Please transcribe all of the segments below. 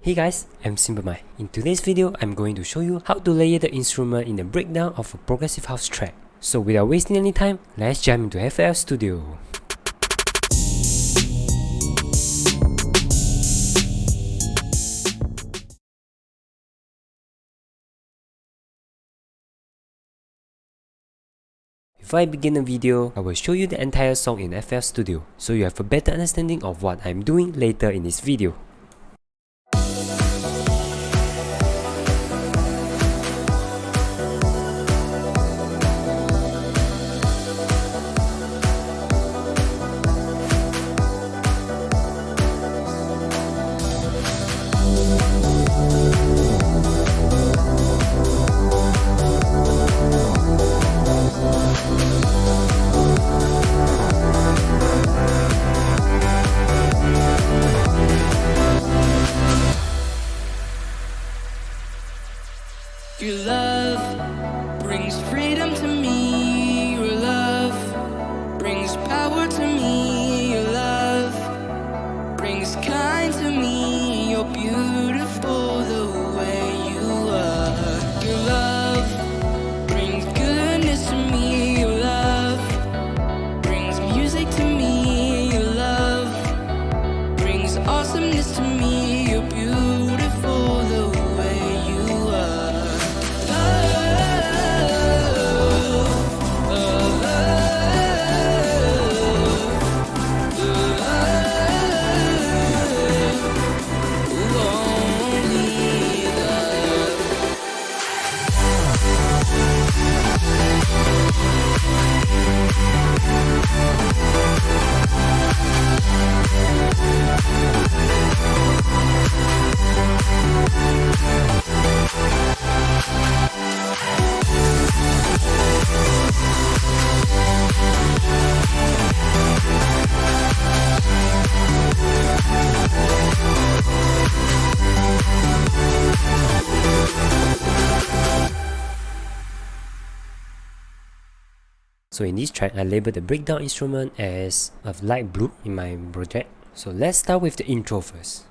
Hey guys, I'm Simple Muide. In today's video, I'm going to show you how to layer the instrument in the breakdown of a progressive house track. So without wasting any time, let's jump into FL Studio. Before I begin the video, I will show you the entire song in FL Studio, so you have a better understanding of what I'm doing later in this video. Your love brings freedom to me. Your love brings power to me. Your love brings kind to me. You're beautiful the way you are. Your love brings goodness to me. Your love brings music to me. Your love brings awesomeness to me. You're beautiful the way you are. So in this track, I labeled the breakdown instrument as of light blue in my project. So let's start with the intro first.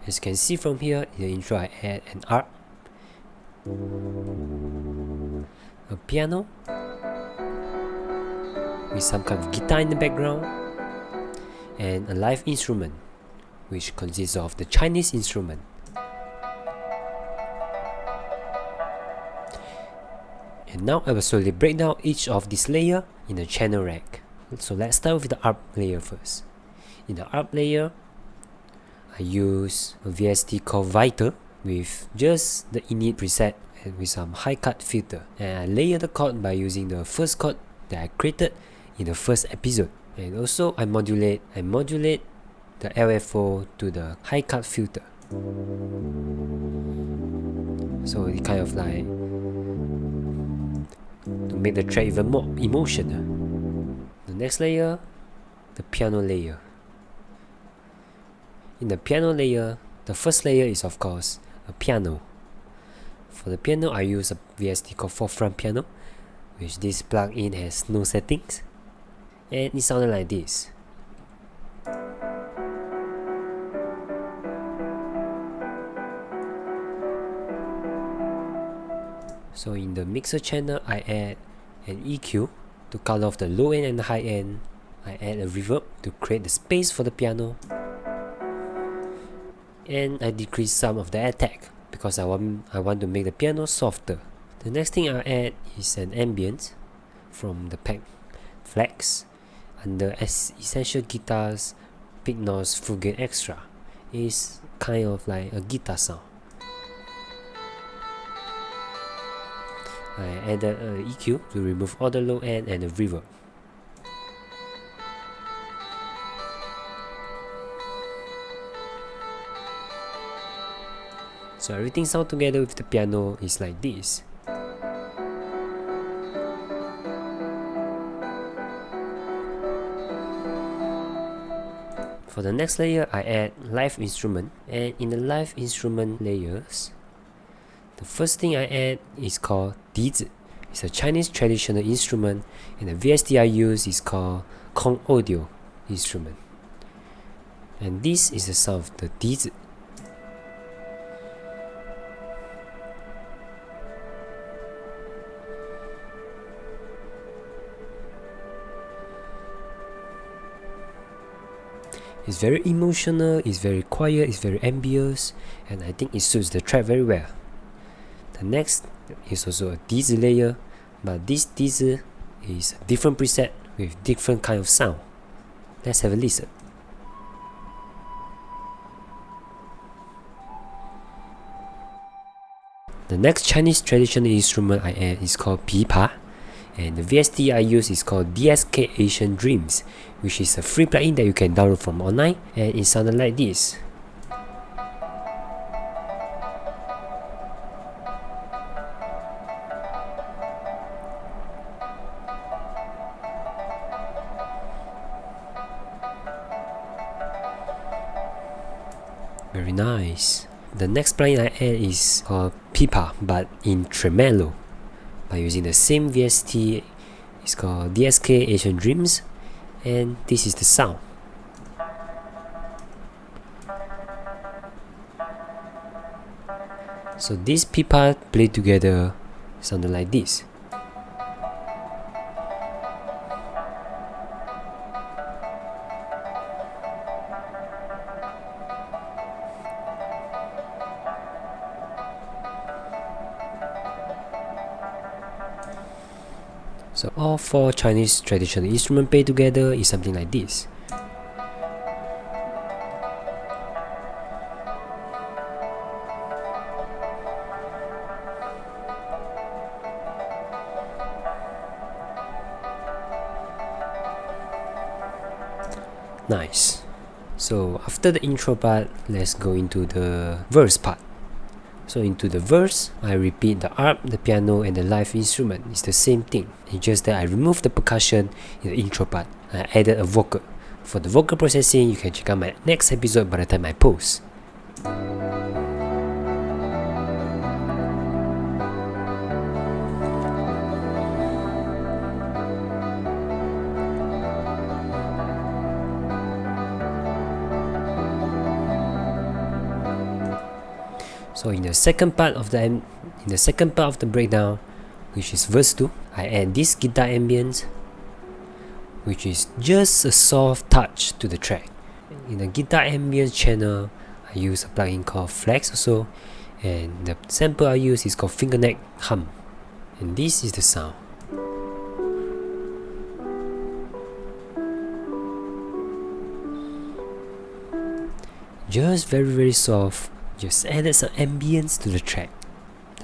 As you can see from here, in the intro I add an arp, a piano, with some kind of guitar in the background, and a live instrument, which consists of the Chinese instrument. And now I will slowly break down each of this layer in the channel rack. So let's start with the arp layer first. In the arp layer, I use a VST called Vital with just the init preset and with some high cut filter. And I layer the chord by using the first chord that I created in the first episode. And also I modulate the LFO to the high cut filter. So it kind of like to make the track even more emotional. The next layer, the piano layer. In the piano layer, the first layer is of course a piano. For the piano, I use a VST called Forefront Piano, which this plugin has no settings, and it sounded like this. So in the mixer channel, I add an EQ to cut off the low end and the high end. I add a reverb to create the space for the piano, and I decrease some of the attack because I want to make the piano softer. The next thing I add is an ambient from the pack Flex under Essential Guitars Big Noise Full Gain Extra. It's kind of like a guitar sound. I added an EQ to remove all the low end and the reverb. So everything sound together with the piano is like this. For For the next layer, I add live instrument, and in the live instrument layers, the first thing I add is called dizi. It's a Chinese traditional instrument, and the VST I use is called Kong Audio instrument. And this is the sound of the dizi. It's very emotional, it's very quiet, it's very ambient, and I think it suits the track very well. The next is also a dizi layer, but this dizi is a different preset with different kind of sound. Let's have a listen. The next Chinese traditional instrument I add is called pipa, and the VST I use is called DSK Asian Dreams, which is a free plugin that you can download from online, and it sounded like this. Very nice. The next plugin I add is called pipa, but in tremolo. By using the same VST, it's called DSK Asian Dreams, and this is the sound. So this pipa played together sounded like this. So all four Chinese traditional instruments played together is something like this. Nice. So after the intro part, let's go into the verse part. So into the verse, I repeat the harp, the piano, and the live instrument. It's the same thing. It's just that I removed the percussion in the intro part. I added a vocal. For the vocal processing, you can check out my next episode by the time I post. So in the second part of the breakdown, which is verse 2, I add this guitar ambience, which is just a soft touch to the track. In the guitar ambience channel, I use a plugin called Flex also, and the sample I use is called Fingerneck Hum, and this is the sound. Just very soft. Just added some ambience to the track.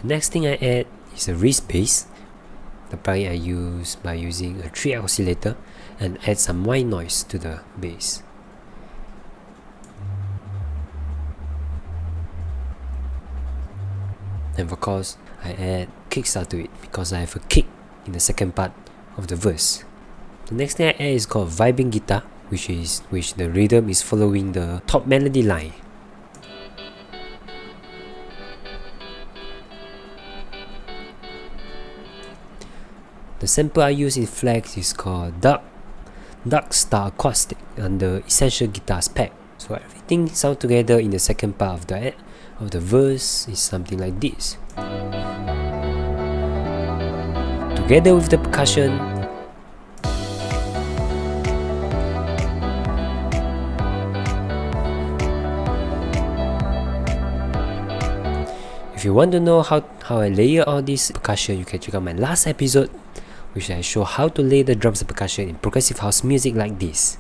The next thing I add is a wrist bass. The plugin I use by using a 3 oscillator and add some white noise to the bass. And of course, I add kickstart to it because I have a kick in the second part of the verse. The next thing I add is called vibing guitar, which the rhythm is following the top melody line. The sample I use in Flex is called Dark Star Acoustic under Essential Guitar Spec. So everything sound together in the second part of the verse is something like this. Together with the percussion, if you want to know how I layer all this percussion, you can check out my last episode, which I show how to lay the drums and percussion in progressive house music like this.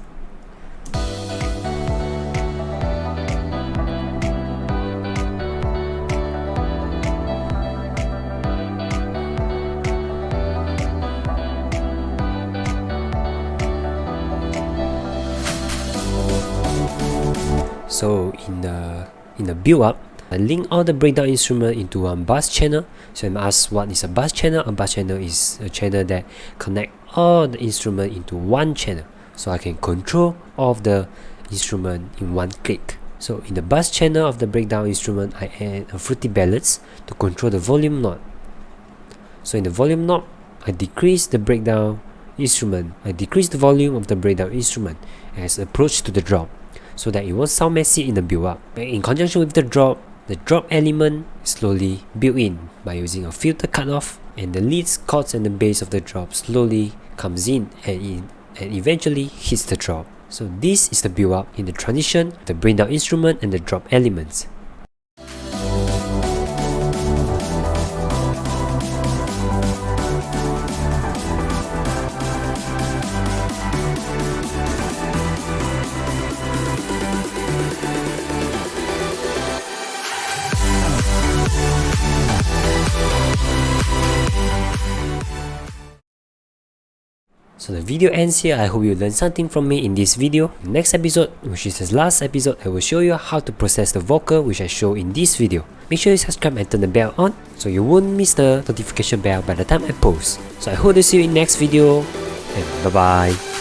So in the build-up, I link all the breakdown instrument into one bus channel. So I'm asked what is a bus channel. A bus channel is a channel that connect all the instrument into one channel, so I can control all of the instrument in one click. So in the bass channel of the breakdown instrument, I add a fruity balance to control the volume knob. So in the volume knob, I decrease the breakdown instrument. I decrease the volume of the breakdown instrument as approach to the drop, so that it won't sound messy in the build up. In conjunction with the drop element is slowly built in by using a filter cutoff, and the leads, chords, and the bass of the drop slowly comes in and eventually hits the drop. So this is the build up in the transition, the breakdown instrument and the drop elements. So the video ends here. I hope you learned something from me in this video. Next episode, which is the last episode, I will show you how to process the vocal which I show in this video. Make sure you subscribe and turn the bell on so you won't miss the notification bell by the time I post. So I hope to see you in next video, and bye bye.